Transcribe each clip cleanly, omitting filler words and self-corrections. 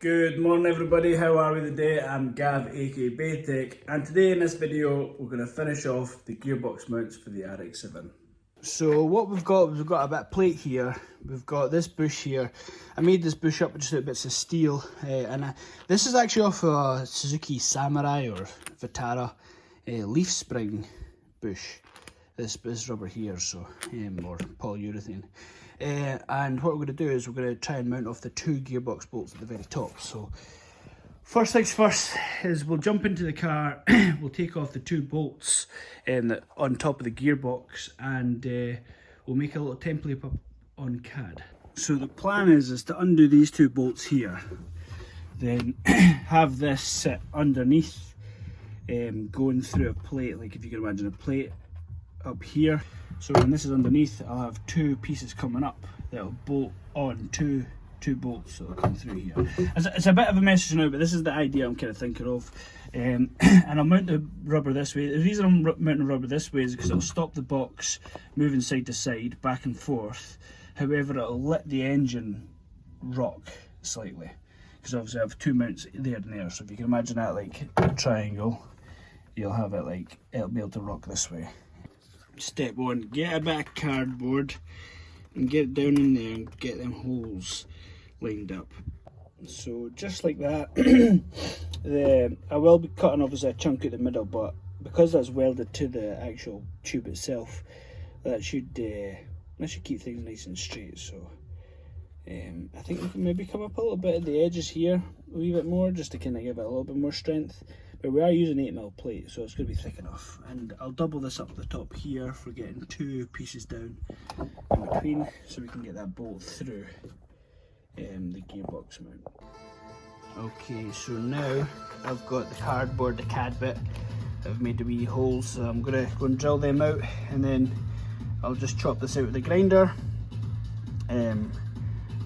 Good morning everybody, how are we today? I'm Gav aka BEYTEK, and today in this video we're going to finish off the gearbox mounts for the RX7. So what we've got a bit of plate here, we've got this bush here. I made this bush up with just little bits of steel, this is actually off a Suzuki Samurai or Vitara leaf spring bush. This rubber here, so or polyurethane. And what we're going to do is we're going to try and mount off the two gearbox bolts at the very top. So first things first is we'll jump into the car, we'll take off the two bolts on top of the gearbox, and we'll make a little template up on CAD. So the plan is to undo these two bolts here, then have this sit underneath, going through a plate, like if you can imagine a plate up here. So when this is underneath, I'll have two pieces coming up that'll bolt on two bolts that'll come through here. It's a bit of a message now, but this is the idea I'm kind of thinking of. And I'll mount the rubber this way. The reason I'm mounting the rubber this way is because it'll stop the box moving side to side, back and forth. However, it'll let the engine rock slightly, because obviously I have two mounts there and there. So if you can imagine that like a triangle, you'll have it like, it'll be able to rock this way. Step one, get a bit of cardboard and get it down in there and get them holes lined up. So just like that. I will be cutting obviously a chunk at the middle, but because that's welded to the actual tube itself, that should keep things nice and straight. So I think we can maybe come up a little bit at the edges here, a wee bit more, just to kind of give it a little bit more strength. But we are using 8mm plate, so it's going to be thick enough. And I'll double this up at the top here for getting two pieces down in between, so we can get that bolt through the gearbox mount. Okay, so now I've got the cardboard, the CAD bit. I've made the wee holes, so I'm going to go and drill them out, and then I'll just chop this out with the grinder.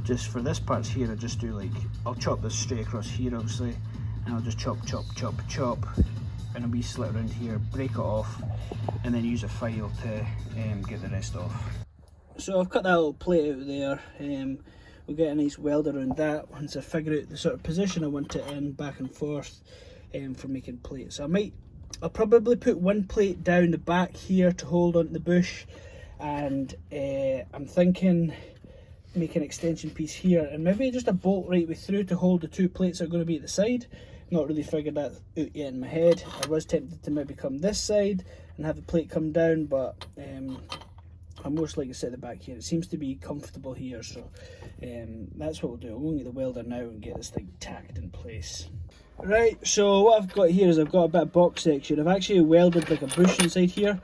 Just for this part here, I just do like, I'll chop this straight across here obviously, and I'll just chop and a wee slit around here, break it off, and then use a file to get the rest off. So I've cut that little plate out there. We'll get a nice weld around that once I figure out the sort of position I want it in, back and forth, for making plates. I'll probably put one plate down the back here to hold onto the bush, and I'm thinking make an extension piece here, and maybe just a bolt right way through to hold the two plates that are going to be at the side. Not really figured that out yet in my head. I was tempted to maybe come this side and have the plate come down, but I'm most likely to sit at the back here. It seems to be comfortable here, so that's what we'll do. I'm going to get the welder now and get this thing tacked in place. Right, so what I've got here is I've got a bit of box section. I've actually welded like a bush inside here,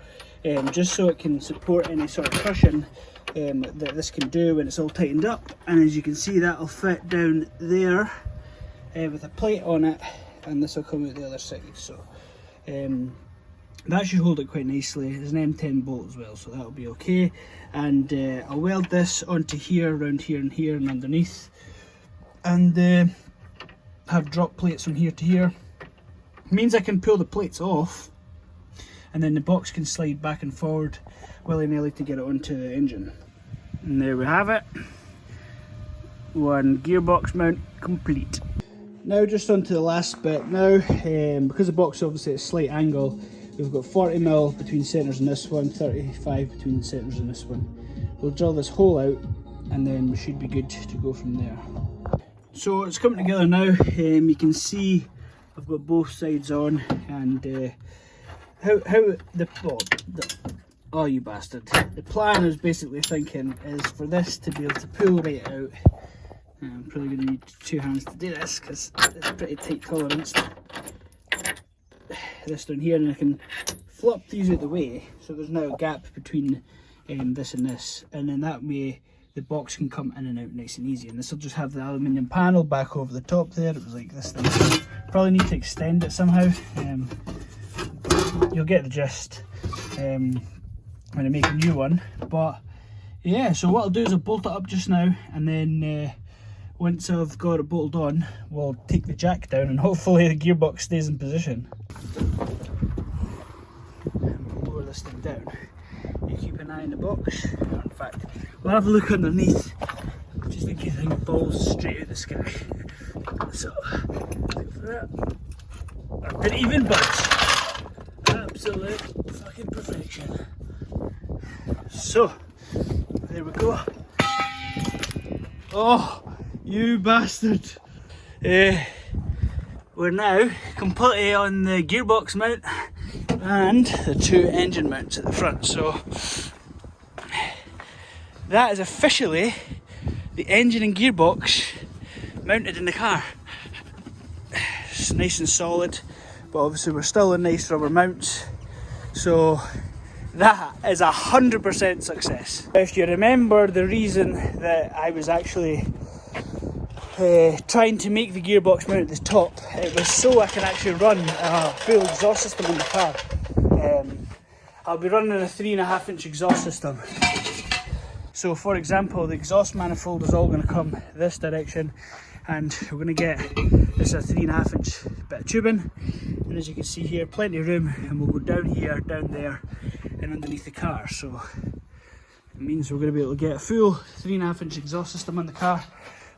just so it can support any sort of cushion that this can do when it's all tightened up. And as you can see, that'll fit down there with a plate on it, and this will come out the other side. So that should hold it quite nicely. There's an M10 bolt as well, so that'll be okay. And I'll weld this onto here, around here and here and underneath, and have drop plates from here to here. It means I can pull the plates off, and then the box can slide back and forward willy-nilly to get it onto the engine. And there we have it, one gearbox mount complete. Now just onto the last bit. Now because the box is obviously at a slight angle, we've got 40mm between centres in this one, 35 between centres in this one. We'll drill this hole out, and then we should be good to go from there. So it's coming together now. You can see I've got both sides on, and oh you bastard. The plan I was basically thinking is for this to be able to pull right out. I'm probably going to need two hands to do this because it's pretty tight tolerance. This down here, and I can flop these out the way so there's now a gap between this and this, and then that way the box can come in and out nice and easy. And this will just have the aluminium panel back over the top there. It was like this thing. Probably need to extend it somehow. You'll get the gist when I make a new one. But yeah, so what I'll do is I'll bolt it up just now, and then once I've got it bolted on, we'll take the jack down and hopefully the gearbox stays in position. And we'll lower this thing down. You keep an eye on the box. In fact, we'll have a look underneath just in case the thing falls straight out the sky. So, that didn't even budge. Absolute fucking perfection. So, there we go. Oh, you bastard. We're now completely on the gearbox mount and the two engine mounts at the front. So, that is officially the engine and gearbox mounted in the car. It's nice and solid, but obviously we're still in nice rubber mounts. So that is 100% success. If you remember the reason that I was actually trying to make the gearbox mount at the top, it was so I can actually run a full exhaust system in the car. I'll be running a 3.5 inch exhaust system. So for example, the exhaust manifold is all going to come this direction, and we're going to get this a 3.5 inch bit of tubing, and as you can see here, plenty of room, and we'll go down here, down there and underneath the car. So it means we're going to be able to get a full 3.5 inch exhaust system on the car,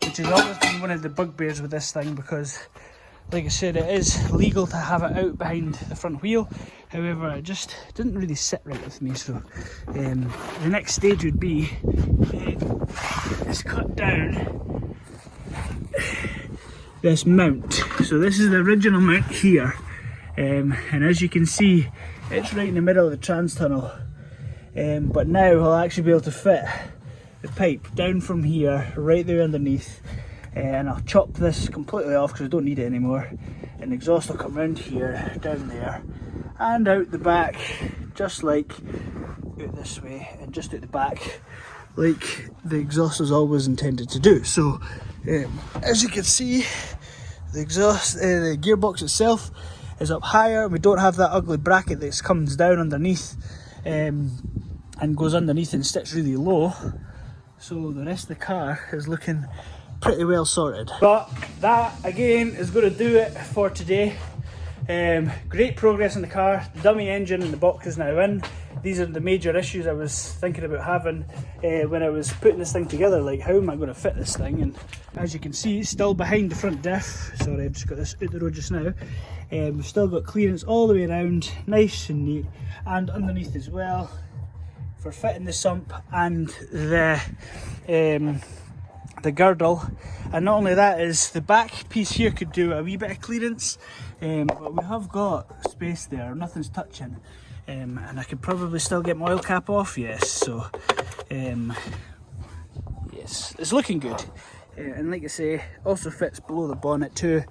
which has always been one of the bugbears with this thing, because like I said, it is legal to have it out behind the front wheel. However, it just didn't really sit right with me. So the next stage would be is cut down this mount. So this is the original mount here, and as you can see, it's right in the middle of the trans tunnel. But now I'll actually be able to fit the pipe down from here right there underneath, and I'll chop this completely off because I don't need it anymore, and the exhaust will come round here, down there and out the back, just like out this way and just out the back, like the exhaust was always intended to do. So as you can see, the exhaust, the gearbox itself is up higher. We don't have that ugly bracket that comes down underneath and goes underneath and sits really low. So the rest of the car is looking pretty well sorted. But that again is going to do it for today. Great progress in the car. The dummy engine and the box is now in. These are the major issues I was thinking about having when I was putting this thing together, like how am I going to fit this thing. And as you can see, it's still behind the front diff. Sorry, I've just got this out the road just now. We've still got clearance all the way around, nice and neat, and underneath as well for fitting the sump and the girdle. And not only that, is the back piece here could do a wee bit of clearance, but we have got space there, nothing's touching, and I could probably still get my oil cap off. Yes, so yes, it's looking good. And like I say, also fits below the bonnet too,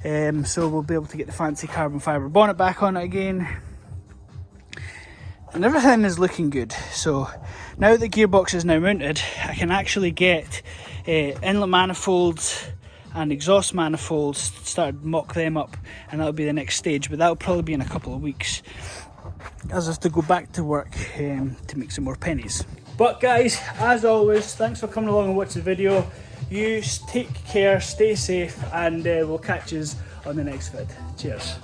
so we'll be able to get the fancy carbon fibre bonnet back on it again, and everything is looking good. So now the gearbox is now mounted, I can actually get inlet manifolds and exhaust manifolds, start mock them up, and that'll be the next stage, but that'll probably be in a couple of weeks, as I have to go back to work to make some more pennies. But guys, as always, thanks for coming along and watching the video. You take care, stay safe, and we'll catch you on the next vid. Cheers.